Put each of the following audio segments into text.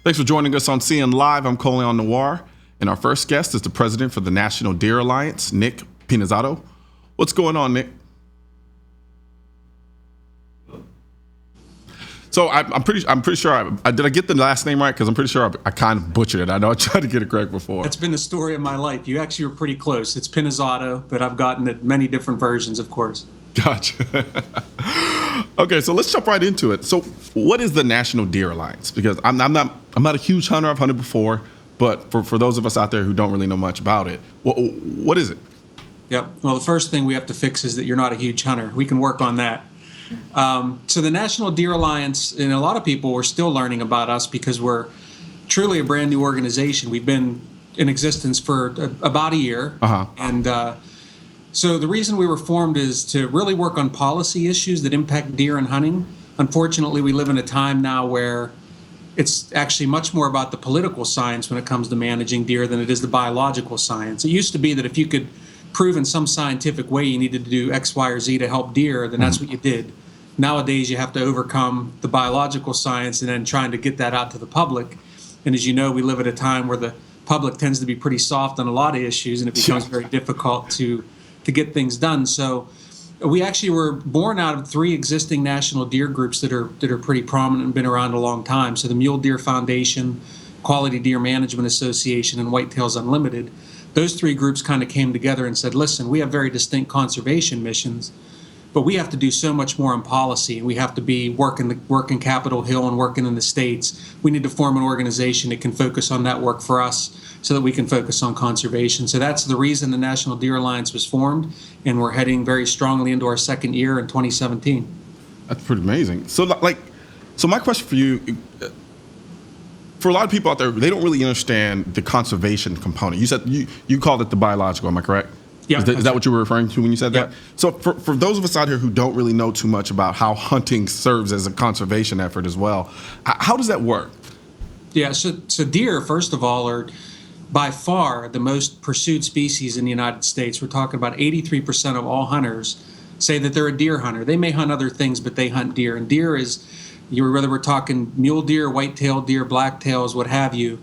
Thanks for joining us on CN Live. I'm Colion Noir, and our first guest is the president for the National Deer Alliance, Nick Pinizzotto. What's going on, Nick? So I'm pretty sure did I get the last name right? Because I'm pretty sure I kind of butchered it. I know I tried to get it correct before. That's been the story of my life. You actually were pretty close. It's Pinizzotto, but I've gotten it many different versions, of course. Gotcha. Okay, so let's jump right into it. So, what is the National Deer Alliance? Because I'm not a huge hunter. I've hunted before, but for those of us out there who don't really know much about it, what is it? Yep. Well, the first thing we have to fix is that you're not a huge hunter. We can work on that. So the National Deer Alliance, and a lot of people are still learning about us because we're truly a brand new organization. We've been in existence for about a year. And so the reason we were formed is to really work on policy issues that impact deer and hunting. Unfortunately, we live in a time now where it's actually much more about the political science when it comes to managing deer than it is the biological science. It used to be that if you could prove in some scientific way you needed to do X, Y, or Z to help deer, then that's what you did. Nowadays, you have to overcome the biological science and then trying to get that out to the public. And as you know, we live at a time where the public tends to be pretty soft on a lot of issues, and it becomes very difficult to get things done. So we actually were born out of three existing national deer groups that are pretty prominent and been around a long time. So the Mule Deer Foundation, Quality Deer Management Association, and Whitetails Unlimited. Those three groups kind of came together and said, listen, we have very distinct conservation missions, but we have to do so much more on policy, and we have to be working Capitol Hill and working in the states. We need to form an organization that can focus on that work for us so that we can focus on conservation. So that's the reason the National Deer Alliance was formed, and we're heading very strongly into our second year in 2017. That's pretty amazing. So my question for you, for a lot of people out there, they don't really understand the conservation component. You said you called it the biological, am I correct? Yeah. Is that what you were referring to when you said that? So for those of us out here who don't really know too much about how hunting serves as a conservation effort as well, how does that work? Yeah, so deer, first of all, are by far the most pursued species in the United States. We're talking about 83% of all hunters say that they're a deer hunter. They may hunt other things, but they hunt deer. And deer is, whether we're talking mule deer, white-tailed deer, blacktails, what have you,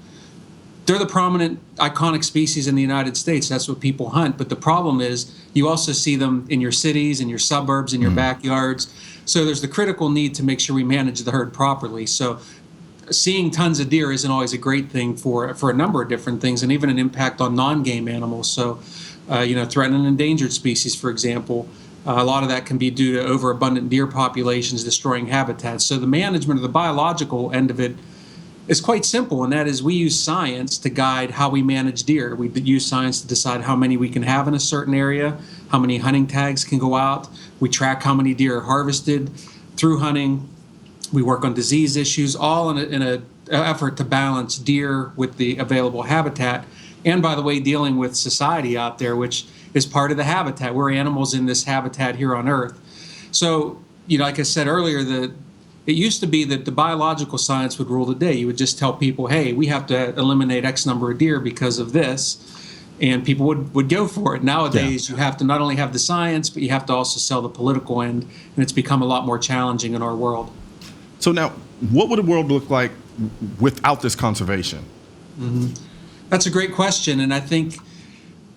they're the prominent iconic species in the United States. That's what people hunt. But the problem is you also see them in your cities, in your suburbs, in your backyards. So there's the critical need to make sure we manage the herd properly. So seeing tons of deer isn't always a great thing for a number of different things, and even an impact on non-game animals. So, threatened and endangered species, for example, a lot of that can be due to overabundant deer populations destroying habitats. So the management of the biological end of it is quite simple, and that is we use science to guide how we manage deer. We use science to decide how many we can have in a certain area, how many hunting tags can go out. We track how many deer are harvested through hunting. We work on disease issues, all in an effort to balance deer with the available habitat. And by the way, dealing with society out there, which is part of the habitat. We're animals in this habitat here on Earth. So, like I said earlier, it used to be that the biological science would rule the day. You would just tell people, hey, we have to eliminate X number of deer because of this. And people would go for it. Nowadays, you have to not only have the science, but you have to also sell the political end. And it's become a lot more challenging in our world. So now, what would the world look like without this conservation? That's a great question, and I think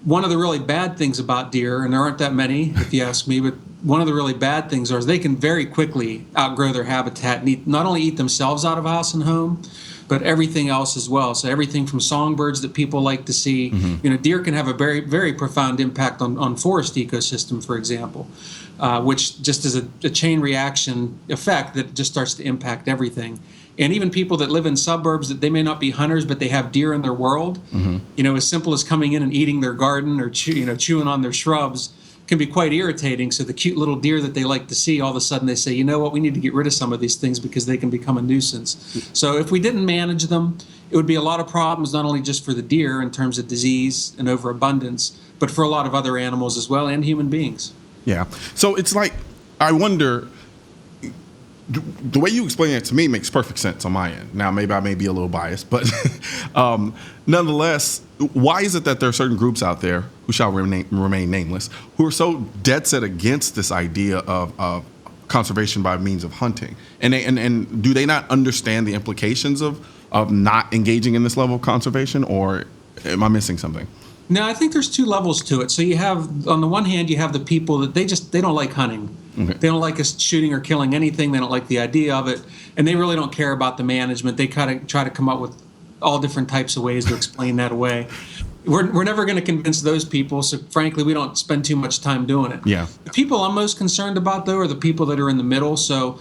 one of the really bad things about deer, and there aren't that many, if you ask me, but one of the really bad things is they can very quickly outgrow their habitat and not only eat themselves out of house and home, but everything else as well. So everything from songbirds that people like to see. Deer can have a very, very profound impact on forest ecosystem, for example, which just is a chain reaction effect that just starts to impact everything. And even people that live in suburbs that they may not be hunters, but they have deer in their world, as simple as coming in and eating their garden or chewing on their shrubs can be quite irritating. So the cute little deer that they like to see, all of a sudden they say, you know what, we need to get rid of some of these things because they can become a nuisance. So if we didn't manage them, it would be a lot of problems, not only just for the deer in terms of disease and overabundance, but for a lot of other animals as well and human beings. Yeah. So it's like, I wonder, the way you explain it to me makes perfect sense on my end. Now, maybe I may be a little biased, but nonetheless, why is it that there are certain groups out there who shall remain nameless who are so dead set against this idea of conservation by means of hunting? And do they not understand the implications of of not engaging in this level of conservation, or am I missing something? No, I think there's two levels to it. So you have, on the one hand, you have the people that they don't like hunting. Okay. They don't like us shooting or killing anything. They don't like the idea of it, and they really don't care about the management. They kind of try to come up with all different types of ways to explain that away. We're never going to convince those people, so frankly, we don't spend too much time doing it. Yeah. The people I'm most concerned about, though, are the people that are in the middle. So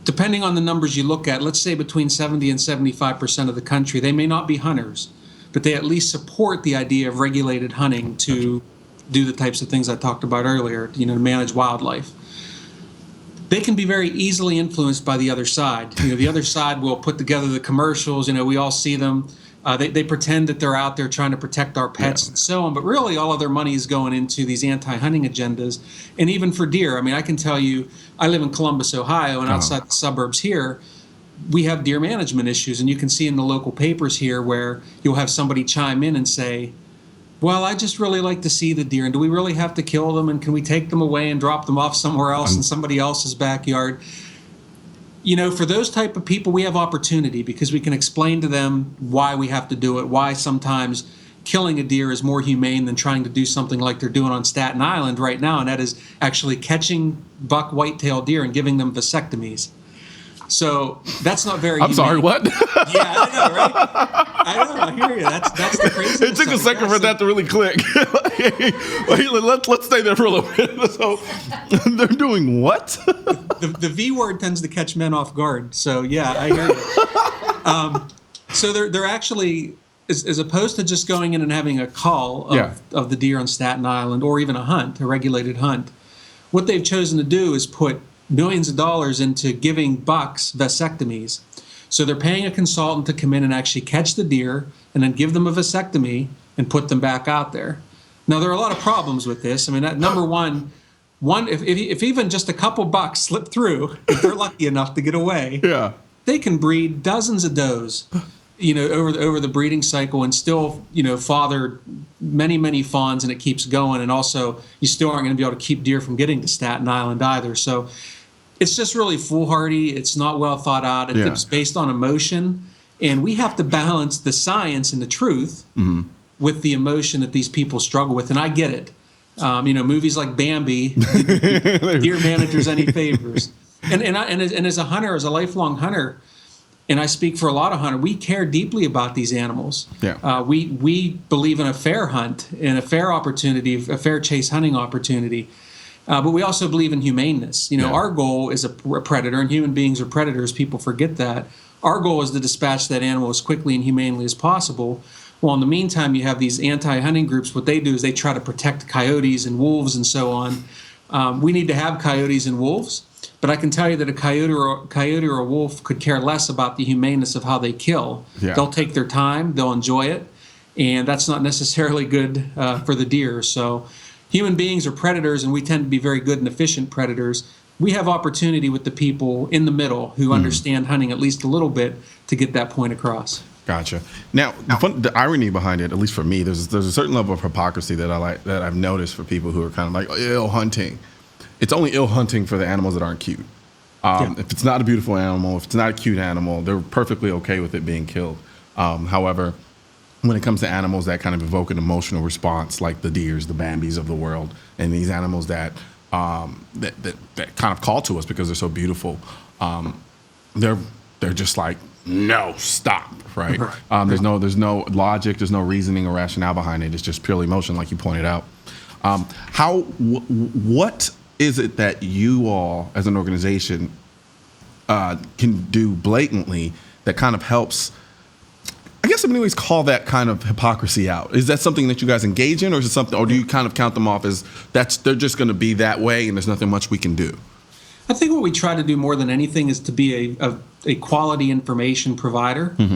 depending on the numbers you look at, let's say between 70 and 75% of the country, they may not be hunters, but they at least support the idea of regulated hunting to do the types of things I talked about earlier, to manage wildlife. They can be very easily influenced by the other side. The other side will put together the commercials. We all see them. They pretend that they're out there trying to protect our pets and so on, but really all of their money is going into these anti-hunting agendas. And even for deer, I can tell you, I live in Columbus, Ohio, and outside the suburbs here, we have deer management issues. And you can see in the local papers here where you'll have somebody chime in and say, well, I just really like to see the deer, and do we really have to kill them, and can we take them away and drop them off somewhere else in somebody else's backyard? For those type of people, we have opportunity because we can explain to them why we have to do it, why sometimes killing a deer is more humane than trying to do something like they're doing on Staten Island right now, and that is actually catching buck white-tailed deer and giving them vasectomies. So that's not very humane. Sorry, what? Yeah, I know, right? I know, I hear you. That's the crazy. It took a second for that to really click. Let's stay there for a little bit. So they're doing what? The V word tends to catch men off guard. So yeah, I hear you. So they're actually, as opposed to just going in and having a call of the deer on Staten Island, or even a regulated hunt, what they've chosen to do is put millions of dollars into giving bucks vasectomies. So they're paying a consultant to come in and actually catch the deer and then give them a vasectomy and put them back out there. Now, there are a lot of problems with this. Number one, if even just a couple bucks slip through, if they're lucky enough to get away, they can breed dozens of does, over the breeding cycle, and still, father many, many fawns, and it keeps going. And also, you still aren't going to be able to keep deer from getting to Staten Island either. So it's just really foolhardy. It's not well thought out. It's based on emotion. And we have to balance the science and the truth with the emotion that these people struggle with. And I get it. Movies like Bambi, deer managers any favors. And as a hunter, as a lifelong hunter, and I speak for a lot of hunters, we care deeply about these animals. Yeah. We believe in a fair hunt and a fair opportunity, a fair chase hunting opportunity. But we also believe in humaneness. Our goal is a predator, and human beings are predators. People forget that. Our goal is to dispatch that animal as quickly and humanely as possible. Well, in the meantime, you have these anti-hunting groups. What they do is they try to protect coyotes and wolves and so on. We need to have coyotes and wolves, but I can tell you that a coyote or a wolf could care less about the humaneness of how they kill. Yeah. They'll take their time, they'll enjoy it, and that's not necessarily good for the deer. So human beings are predators, and we tend to be very good and efficient predators. We have opportunity with the people in the middle who understand hunting at least a little bit to get that point across. Gotcha. Now, the irony behind it, at least for me, there's a certain level of hypocrisy that I've noticed for people who are kind of like ill hunting. It's only ill hunting for the animals that aren't cute. If it's not a beautiful animal, if it's not a cute animal, they're perfectly okay with it being killed. However, when it comes to animals that kind of evoke an emotional response, like the deers, the Bambis of the world, and these animals that kind of call to us because they're so beautiful, they're just like, no, stop, right? There's no logic, there's no reasoning or rationale behind it. It's just purely emotion, like you pointed out. What is it that you all, as an organization, can do blatantly that kind of helps, I guess in many ways, call that kind of hypocrisy out? Is that something that you guys engage in, or is it something, or do you kind of count them off as they're just going to be that way and there's nothing much we can do? I think what we try to do more than anything is to be a quality information provider. We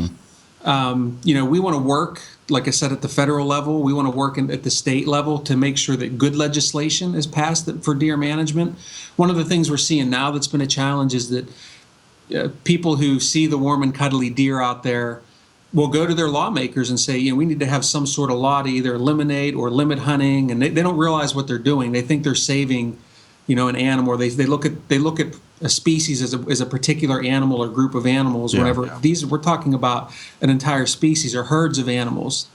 want to work, like I said, at the federal level. We want to work at the state level to make sure that good legislation is passed for deer management. One of the things we're seeing now that's been a challenge is that people who see the warm and cuddly deer out there will go to their lawmakers and say, we need to have some sort of law to either eliminate or limit hunting, and they don't realize what they're doing. They think they're saving an animal. They look at a species as a particular animal or group of animals. Yeah, Whenever yeah. we're talking about an entire species or herds of animals.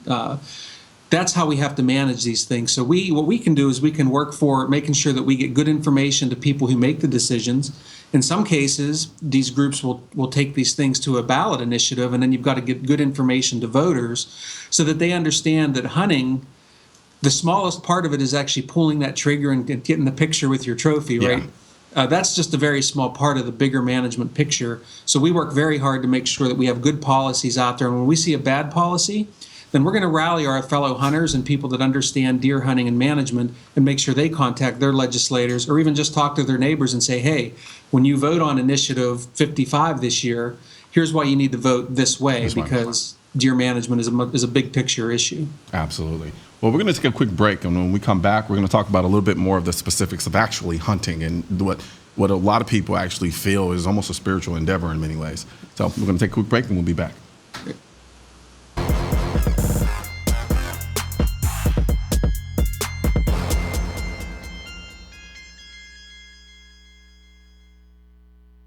That's how we have to manage these things. So what we can do is we can work for making sure that we get good information to people who make the decisions. In some cases, these groups will take these things to a ballot initiative, and then you've got to get good information to voters so that they understand that hunting, the smallest part of it is actually pulling that trigger and getting the picture with your trophy, right? That's just a very small part of the bigger management picture. So we work very hard to make sure that we have good policies out there. And when we see a bad policy, then we're going to rally our fellow hunters and people that understand deer hunting and management and make sure they contact their legislators or even just talk to their neighbors and say, hey, when you vote on Initiative 55 this year, here's why you need to vote this way, because deer management is a big picture issue. Absolutely. Well, we're going to take a quick break, and when we come back, we're going to talk about a little bit more of the specifics of actually hunting and what a lot of people actually feel is almost a spiritual endeavor in many ways. So we're going to take a quick break, and we'll be back.